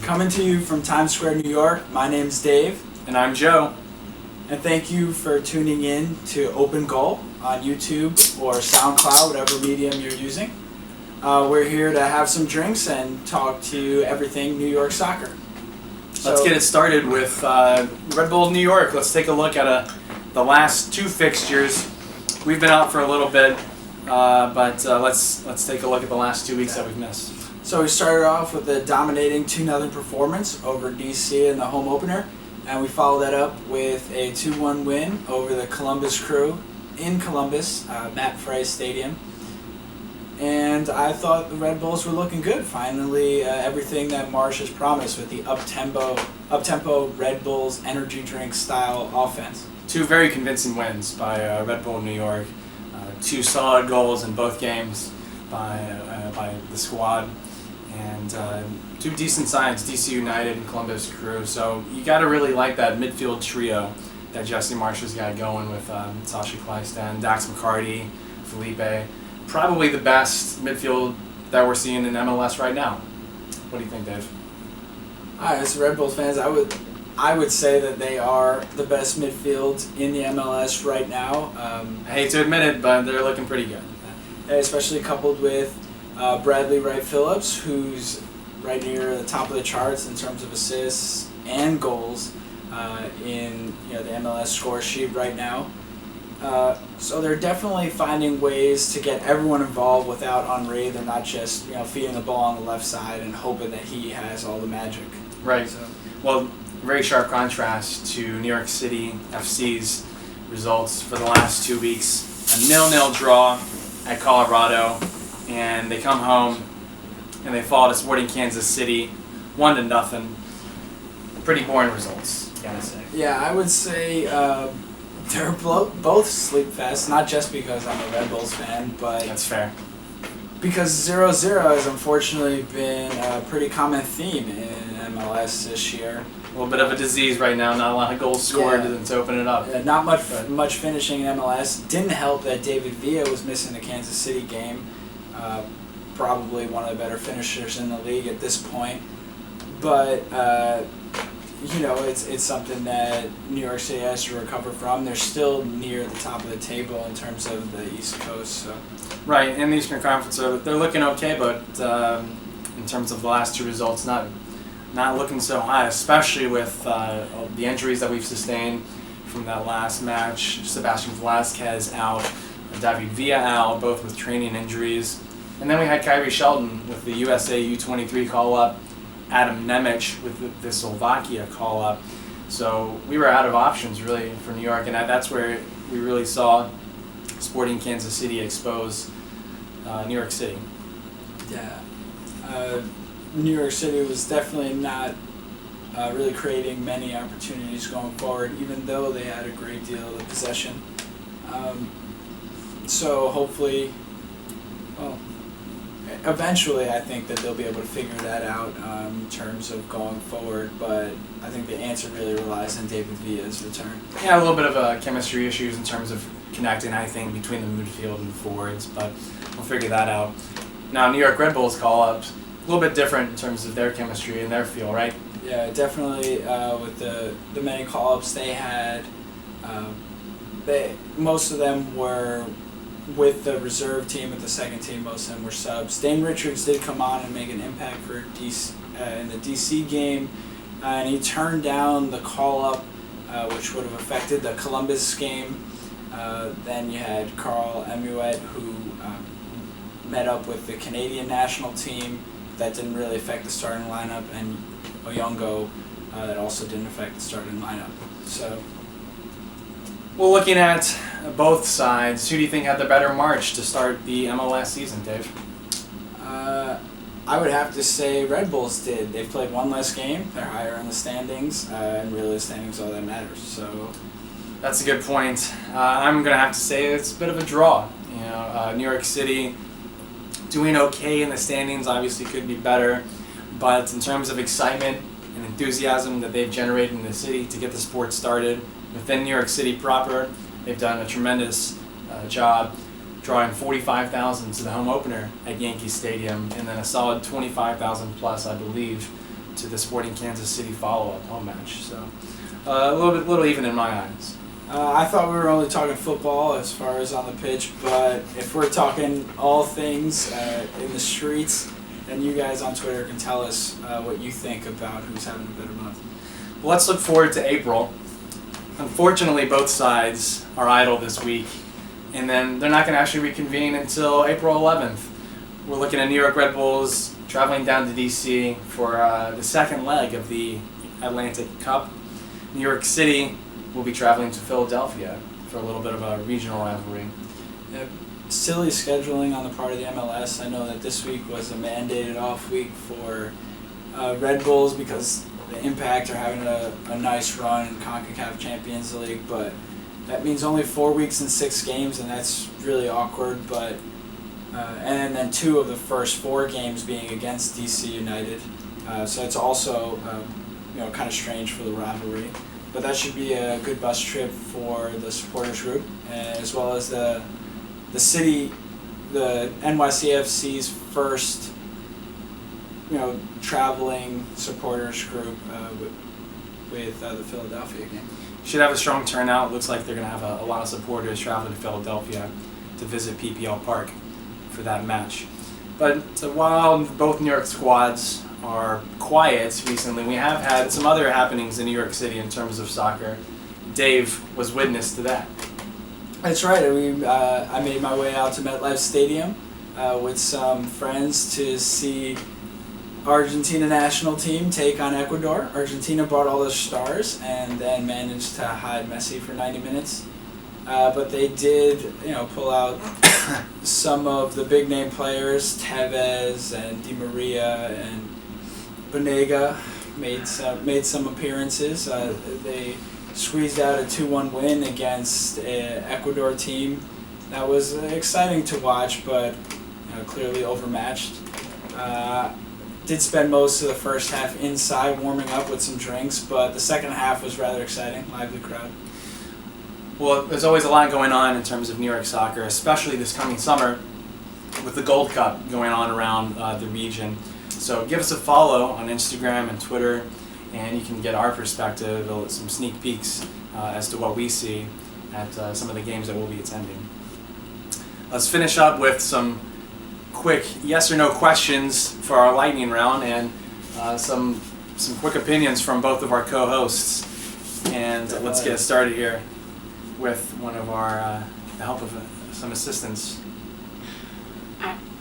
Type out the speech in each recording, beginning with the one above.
Coming to you from Times Square, New York, my name's Dave. And I'm Joe. And thank you for tuning in to Open Goal on YouTube or SoundCloud, whatever medium you're using. We're here to have some drinks and talk to you everything New York soccer. Let's get it started with Red Bull New York. Let's take a look at the last two fixtures. We've been out for a little bit, but let's take a look at the last 2 weeks that we've missed. So we started off with a dominating 2-0 performance over DC in the home opener, and we followed that up with a 2-1 win over the Columbus Crew in Columbus, Matt Frey Stadium. And I thought the Red Bulls were looking good. Finally, everything that Marsh has promised with the up-tempo Red Bulls energy drink style offense. Two very convincing wins by Red Bull New York. Two solid goals in both games by the squad. And two decent sides, DC United and Columbus Crew. So you got to really like that midfield trio that Jesse Marsh has got going with Sasha Kleistan, Dax McCarty, Felipe. Probably the best midfield that we're seeing in MLS right now. What do you think, Dave? As Red Bulls fans, I would say that they are the best midfield in the MLS right now. I hate to admit it, but they're looking pretty good. Especially coupled with Bradley Wright Phillips, who's right near the top of the charts in terms of assists and goals in the MLS score sheet right now. So they're definitely finding ways to get everyone involved without Henry. They're not just feeding the ball on the left side and hoping that he has all the magic. Right. So, well, very sharp contrast to New York City FC's results for the last 2 weeks. A 0-0 draw at Colorado, and they come home and they fall to Sporting Kansas City 1-0. Pretty boring results, gotta say. Yeah, I would say they're both sleep fest, not just because I'm a Red Bulls fan, but that's fair. Because 0-0 has unfortunately been a pretty common theme in MLS this year. A little bit of a disease right now, not a lot of goals scored to open it up. Not much finishing in MLS. Didn't help that David Villa was missing the Kansas City game. Probably one of the better finishers in the league at this point. But it's something that New York City has to recover from. They're still near the top of the table in terms of the East Coast. So. Right, in the Eastern Conference, they're looking okay, but in terms of the last two results, not looking so high, especially with the injuries that we've sustained from that last match. Sebastian Velasquez out, David Villa out, both with training injuries. And then we had Kyrie Shelton with the USA U23 call-up, Adam Nemec with the Slovakia call-up. So we were out of options, really, for New York, and that's where we really saw Sporting Kansas City expose New York City. Yeah. New York City was definitely not really creating many opportunities going forward, even though they had a great deal of possession. So hopefully, eventually I think that they'll be able to figure that out in terms of going forward, but I think the answer really relies on David Villa's return. Yeah, a little bit of chemistry issues in terms of connecting, I think, between the midfield and the forwards, but we'll figure that out. Now, New York Red Bulls call-ups, a little bit different in terms of their chemistry and their feel, right? Yeah, definitely with the many call-ups they had, most of them were with the reserve team, with the second team, most of them were subs. Dane Richards did come on and make an impact for DC, in the DC game, and he turned down the call-up, which would have affected the Columbus game. Then you had Carl Emuet, who met up with the Canadian national team. That didn't really affect the starting lineup, and Oyongo, that also didn't affect the starting lineup. So, well, looking at both sides, who do you think had the better March to start the MLS season, Dave? I would have to say Red Bulls did. They've played one less game. They're higher in the standings, and really the standings all that matters. So, that's a good point. I'm gonna have to say it's a bit of a draw. New York City doing okay in the standings, obviously could be better, but in terms of excitement and enthusiasm that they've generated in the city to get the sport started within New York City proper, they've done a tremendous job drawing 45,000 to the home opener at Yankee Stadium, and then a solid 25,000 plus, I believe, to the Sporting Kansas City follow-up home match. So a little even in my eyes. I thought we were only talking football as far as on the pitch, but if we're talking all things in the streets, then you guys on Twitter can tell us what you think about who's having a better month. Well, let's look forward to April. Unfortunately, both sides are idle this week, and then they're not going to actually reconvene until April 11th. We're looking at New York Red Bulls traveling down to D.C. for the second leg of the Atlantic Cup. New York City will be traveling to Philadelphia for a little bit of a regional rivalry. Yeah, silly scheduling on the part of the MLS. I know that this week was a mandated off week for Red Bulls because the Impact are having a nice run in CONCACAF Champions League, but that means only 4 weeks and 6 games, and that's really awkward. But and then 2 of the first 4 games being against DC United, so it's also kind of strange for the rivalry. But that should be a good bus trip for the supporters group, as well as the city, the NYCFC's first traveling supporters group with the Philadelphia game. Should have a strong turnout. Looks like they're going to have a lot of supporters traveling to Philadelphia to visit PPL Park for that match. But while both New York squads are quiet recently, we have had some other happenings in New York City in terms of soccer. Dave was witness to that. That's right. I made my way out to MetLife Stadium with some friends to see Argentina national team take on Ecuador. Argentina brought all their stars and then managed to hide Messi for 90 minutes. But they did, pull out some of the big name players. Tevez and Di Maria and Banega made some appearances. They squeezed out a 2-1 win against an Ecuador team that was exciting to watch, but clearly overmatched. Did spend most of the first half inside warming up with some drinks, but the second half was rather exciting, lively crowd. Well, there's always a lot going on in terms of New York soccer, especially this coming summer with the Gold Cup going on around the region. So give us a follow on Instagram and Twitter, and you can get our perspective, some sneak peeks as to what we see at some of the games that we'll be attending. Let's finish up with some quick yes or no questions for our lightning round, and some quick opinions from both of our co-hosts. And let's get started here with one of our the help of some assistants.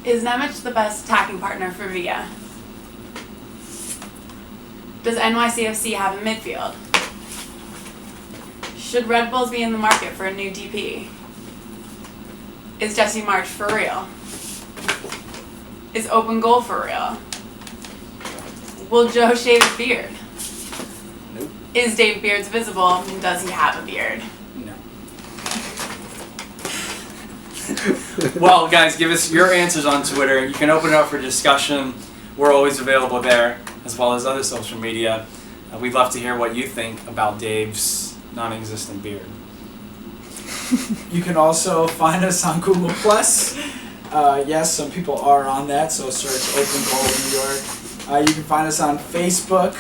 Is Nemec the best attacking partner for Villa? Does NYCFC have a midfield? Should Red Bulls be in the market for a new DP? Is Jesse March for real? Is Open Goal for real? Will Joe shave his beard? Nope. Is Dave Beards visible? Does he have a beard? No. Well, guys, give us your answers on Twitter. You can open it up for discussion. We're always available there, as well as other social media. We'd love to hear what you think about Dave's non-existent beard. You can also find us on Google+. Yes, some people are on that, so search Open Goal New York. You can find us on Facebook,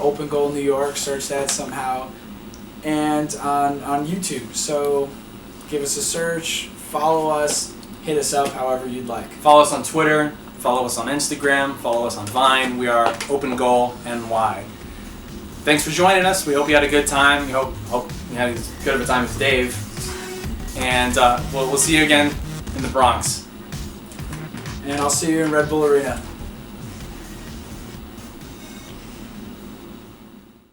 Open Goal New York, search that somehow, and on YouTube. So give us a search, follow us, hit us up however you'd like. Follow us on Twitter, follow us on Instagram, follow us on Vine. We are Open Goal NY. Thanks for joining us. We hope you had a good time. We hope you had as good of a time as Dave. And we'll see you again in the Bronx. And I'll see you in Red Bull Arena.